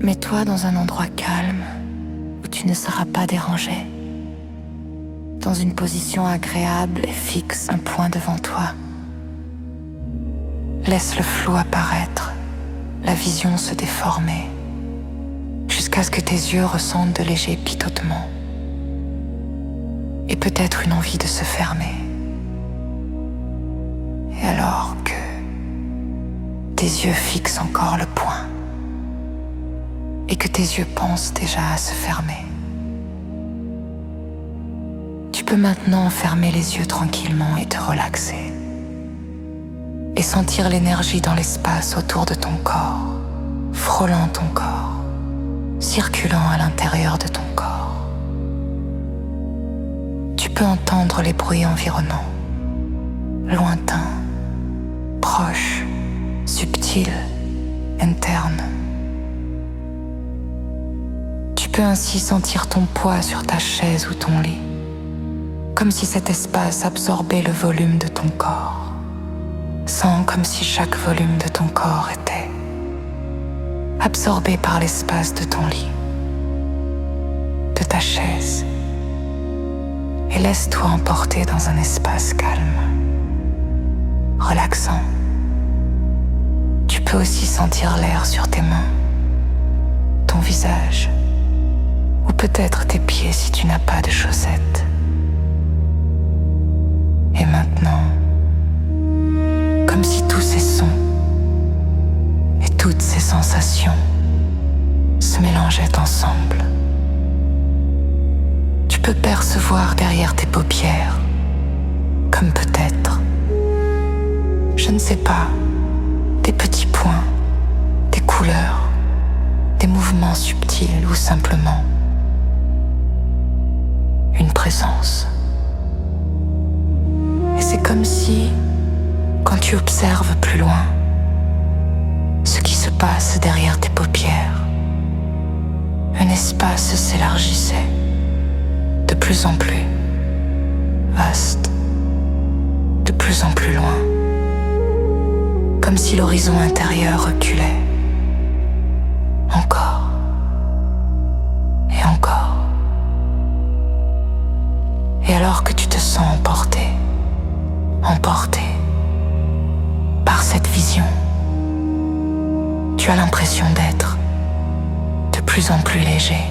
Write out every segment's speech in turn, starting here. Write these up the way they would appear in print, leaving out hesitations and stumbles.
Mets-toi dans un endroit calme où tu ne seras pas dérangé. Dans une position agréable et fixe un point devant toi. Laisse le flou apparaître, la vision se déformer, jusqu'à ce que tes yeux ressentent de légers picotements. Et peut-être une envie de se fermer. Et alors que tes yeux fixent encore le point, et que tes yeux pensent déjà à se fermer, tu peux maintenant fermer les yeux tranquillement et te relaxer. Et sentir l'énergie dans l'espace autour de ton corps, frôlant ton corps, circulant à l'intérieur de ton corps. Tu peux entendre les bruits environnants, lointains, proches, subtils, internes. Tu peux ainsi sentir ton poids sur ta chaise ou ton lit, comme si cet espace absorbait le volume de ton corps. Sens comme si chaque volume de ton corps était absorbé par l'espace de ton lit, de ta chaise, et laisse-toi emporter dans un espace calme, relaxant. Tu peux aussi sentir l'air sur tes mains, ton visage, ou peut-être tes pieds si tu n'as pas de chaussettes. Et maintenant, comme si tous ces sons et toutes ces sensations se mélangeaient ensemble. Tu peux percevoir derrière tes paupières, comme peut-être, je ne sais pas, des petits points, des couleurs, des mouvements subtils ou simplement une présence. Et c'est comme si, quand tu observes plus loin ce qui se passe derrière tes paupières, un espace s'élargissait de plus en plus vaste, de plus en plus loin, comme si l'horizon intérieur reculait encore et encore. Et alors que tu te sens emporté par cette vision, tu as l'impression d'être de plus en plus léger,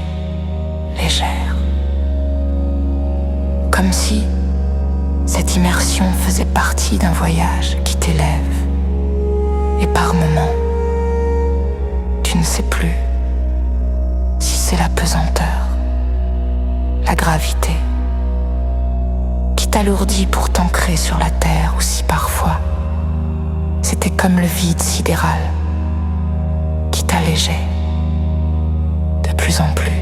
légère. Comme si cette immersion faisait partie d'un voyage qui t'élève. Et par moments, tu ne sais plus si c'est la pesanteur, la gravité, qui t'alourdit pour t'ancrer sur la terre, ou si parfois c'était comme le vide sidéral qui t'allégeait de plus en plus,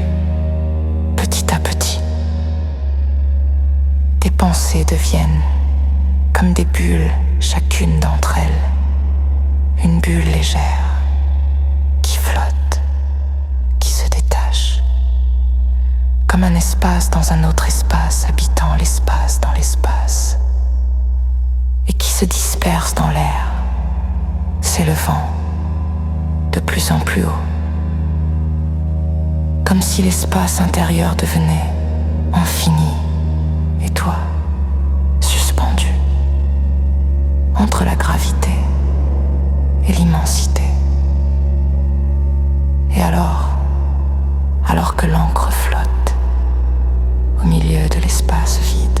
petit à petit. Tes pensées deviennent comme des bulles, chacune d'entre elles, une bulle légère qui flotte, qui se détache, comme un espace dans un autre espace, habitant l'espace dans l'espace, et qui se disperse dans l'air, s'élevant de plus en plus haut, comme si l'espace intérieur devenait infini, et toi, suspendu, entre la gravité et l'immensité. Et alors que l'encre flotte au milieu de l'espace vide,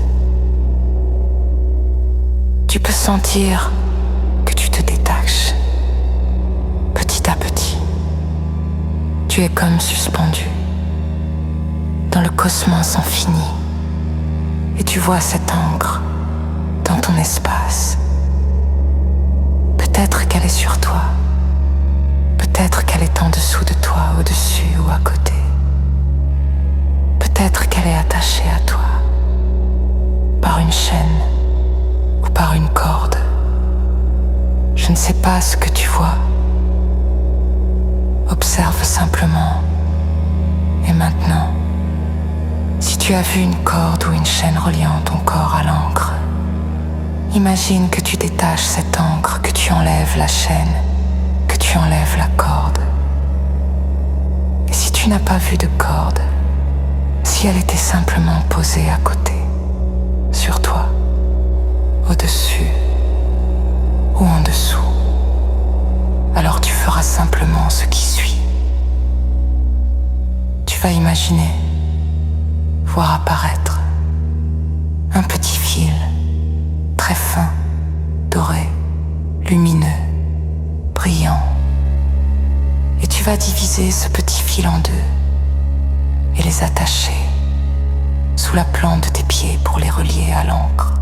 tu peux sentir que tu te détaches petit à petit. Tu es comme suspendu dans le cosmos infini, et tu vois cette encre dans ton espace. Peut-être qu'elle est sur toi, peut-être qu'elle est en dessous de toi, au-dessus ou à côté. Peut-être qu'elle est attachée à toi par une chaîne ou par une corde. Je ne sais pas ce que tu vois. Observe simplement. Et maintenant, si tu as vu une corde ou une chaîne reliant ton corps à l'encre, imagine que tu détaches cette encre, que tu enlèves la chaîne, que tu enlèves la corde. tu n'as pas vu de corde, si elle était simplement posée à côté, sur toi, au-dessus ou en dessous, alors tu feras simplement ce qui suit. Tu vas imaginer, voir apparaître un petit fil, très fin, doré, lumineux, brillant. Et tu vas diviser ce petit fil en deux et les attacher sous la plante de tes pieds pour les relier à l'ancre.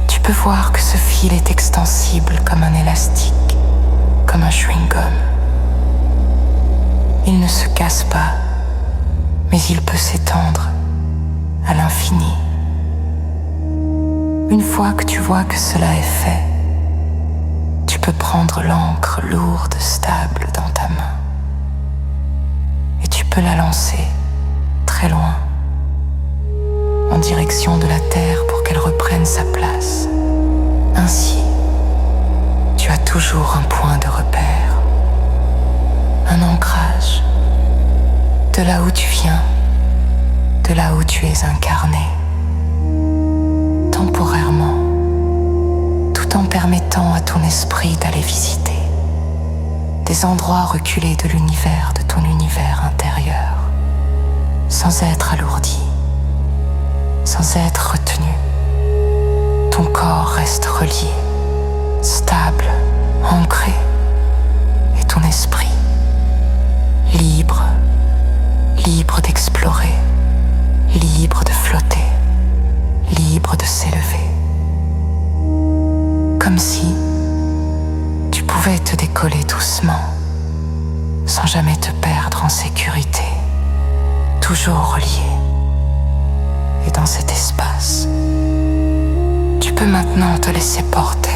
Tu peux voir que ce fil est extensible comme un élastique, comme un chewing-gum. Il ne se casse pas, mais il peut s'étendre à l'infini. Une fois que tu vois que cela est fait, tu peux prendre l'encre lourde, stable dans ta main et tu peux la lancer très loin, en direction de la terre pour qu'elle reprenne sa place. Ainsi, tu as toujours un point de repère, un ancrage, de là où tu viens, de là où tu es incarné, temporairement, tout en permettant à ton esprit d'aller visiter des endroits reculés de l'univers, de ton univers intérieur, sans être alourdi, sans être retenu. Ton corps reste relié, stable, ancré, et ton esprit libre, libre d'explorer, libre de flotter, libre de s'élever. Comme si tu pouvais te décoller doucement, sans jamais te perdre en sécurité, toujours relié. Et dans cet espace, tu peux maintenant te laisser porter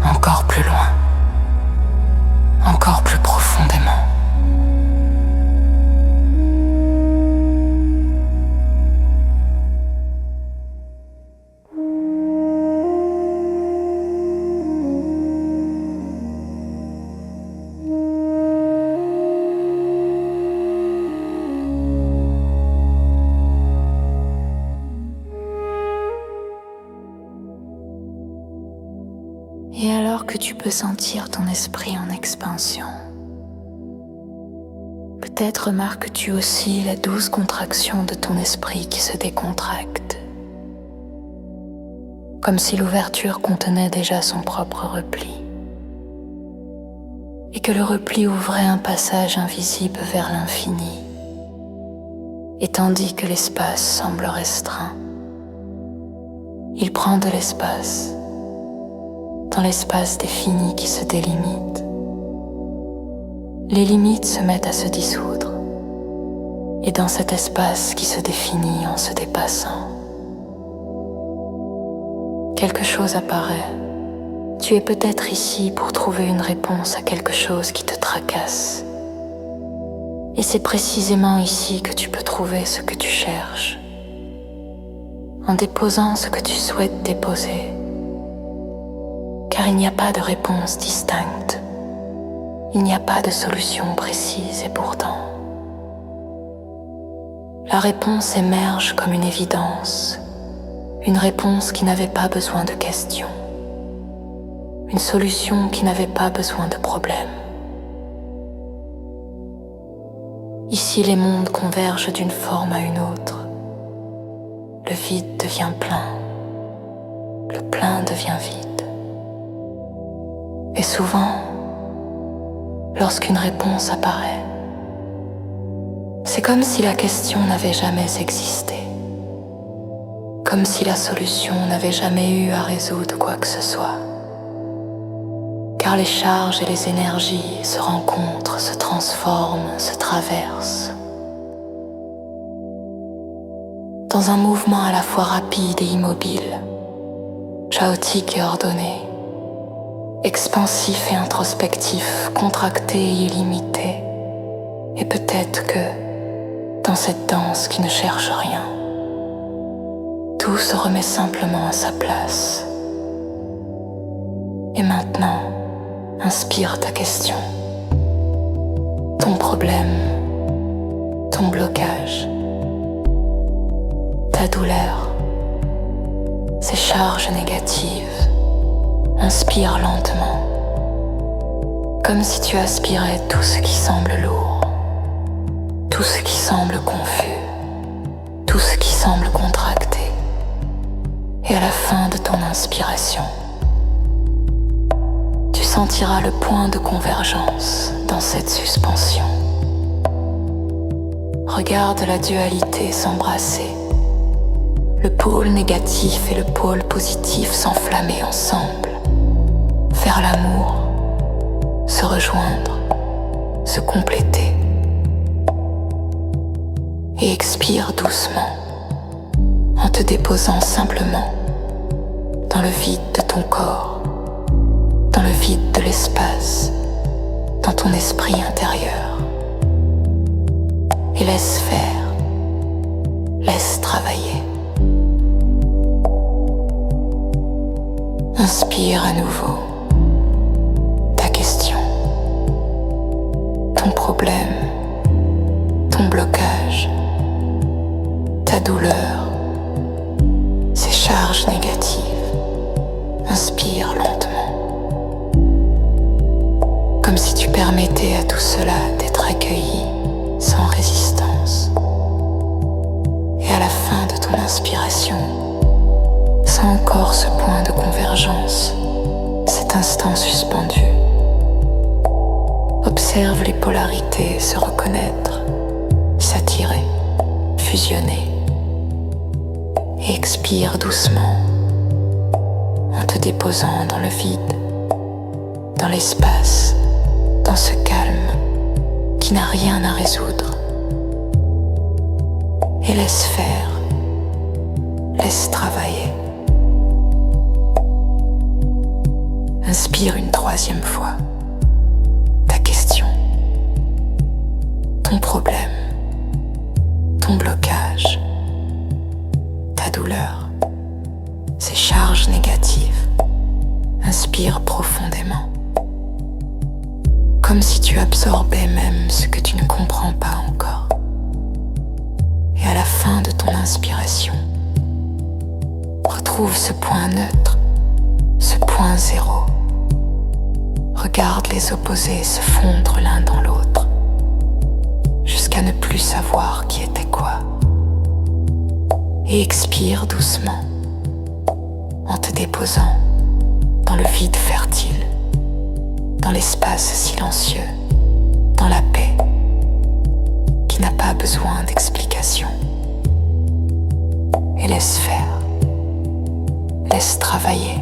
encore plus loin, encore plus profondément. Et alors que tu peux sentir ton esprit en expansion, peut-être remarques-tu aussi la douce contraction de ton esprit qui se décontracte, comme si l'ouverture contenait déjà son propre repli, et que le repli ouvrait un passage invisible vers l'infini, et tandis que l'espace semble restreint, il prend de l'espace, dans l'espace défini qui se délimite. Les limites se mettent à se dissoudre, et dans cet espace qui se définit en se dépassant, quelque chose apparaît. Tu es peut-être ici pour trouver une réponse à quelque chose qui te tracasse. Et c'est précisément ici que tu peux trouver ce que tu cherches, en déposant ce que tu souhaites déposer. Car il n'y a pas de réponse distincte, il n'y a pas de solution précise et pourtant, la réponse émerge comme une évidence, une réponse qui n'avait pas besoin de questions, une solution qui n'avait pas besoin de problème. Ici, les mondes convergent d'une forme à une autre. Le vide devient plein, le plein devient vide. Et souvent, lorsqu'une réponse apparaît, c'est comme si la question n'avait jamais existé, comme si la solution n'avait jamais eu à résoudre quoi que ce soit. Car les charges et les énergies se rencontrent, se transforment, se traversent. Dans un mouvement à la fois rapide et immobile, chaotique et ordonné, expansif et introspectif, contracté et illimité. Et peut-être que, dans cette danse qui ne cherche rien, tout se remet simplement à sa place. Et maintenant, inspire ta question. problème, ton blocage, ta douleur, ces charges négatives, inspire lentement, comme si tu aspirais tout ce qui semble lourd, tout ce qui semble confus, tout ce qui semble contracté. Et à la fin de ton inspiration, tu sentiras le point de convergence dans cette suspension. Regarde la dualité s'embrasser, le pôle négatif et le pôle positif s'enflammer ensemble, faire l'amour, se rejoindre, se compléter. Et expire doucement en te déposant simplement dans le vide de ton corps, dans le vide de l'espace, dans ton esprit intérieur. Et laisse faire, laisse travailler. Inspire à nouveau ta question, ton problème, ton blocage, ta douleur, ces charges négatives. Inspire lentement, comme si tu permettais à tout cela d'être accueilli sans résistance. Et à la fin de ton inspiration, sens encore ce point de convergence, cet instant suspendu. Observe les polarités se reconnaître, s'attirer, fusionner. Et expire doucement en te déposant dans le vide, dans l'espace, dans ce calme qui n'a rien à résoudre. Et laisse faire, laisse travailler. Inspire une troisième fois ta question, ton problème, ton blocage, ta douleur, ces charges négatives. Inspire profondément, comme si tu absorbais même ce que tu ne comprends pas encore. Et à la fin de ton inspiration, retrouve ce point neutre, ce point zéro. Regarde les opposés se fondre l'un dans l'autre, jusqu'à ne plus savoir qui était quoi. Et expire doucement, en te déposant dans le vide fertile, dans l'espace silencieux, dans la paix, qui n'a pas besoin d'explication. Et laisse faire, laisse travailler.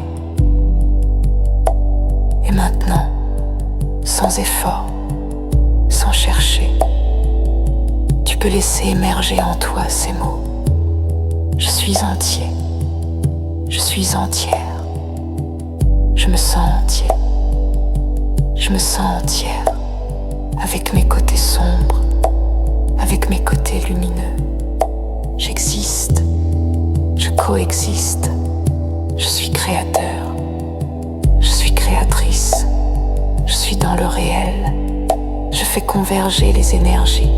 Et maintenant, sans effort, sans chercher, tu peux laisser émerger en toi ces mots. Je suis entier, je suis entière, je me sens entier, je me sens entière, avec mes côtés sombres, avec mes côtés lumineux. J'existe, je coexiste, je suis créateur, je suis créatrice, je suis dans le réel, je fais converger les énergies,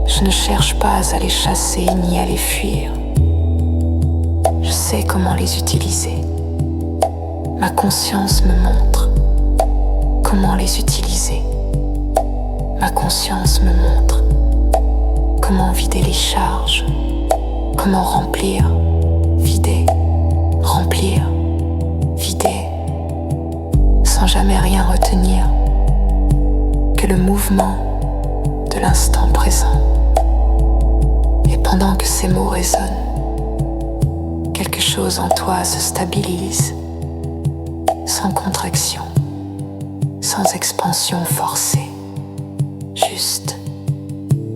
je ne cherche pas à les chasser ni à les fuir. Je sais comment les utiliser. Ma conscience me montre comment les utiliser. Ma conscience me montre comment vider les charges, comment remplir, vider, remplir, vider, sans jamais rien retenir que le mouvement de l'instant présent. Et pendant que ces mots résonnent, quelque chose en toi se stabilise, sans contraction, sans expansion forcée, juste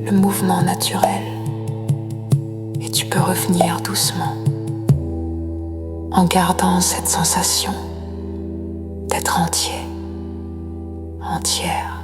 le mouvement naturel. Et tu peux revenir doucement, en gardant cette sensation d'être entier, entière.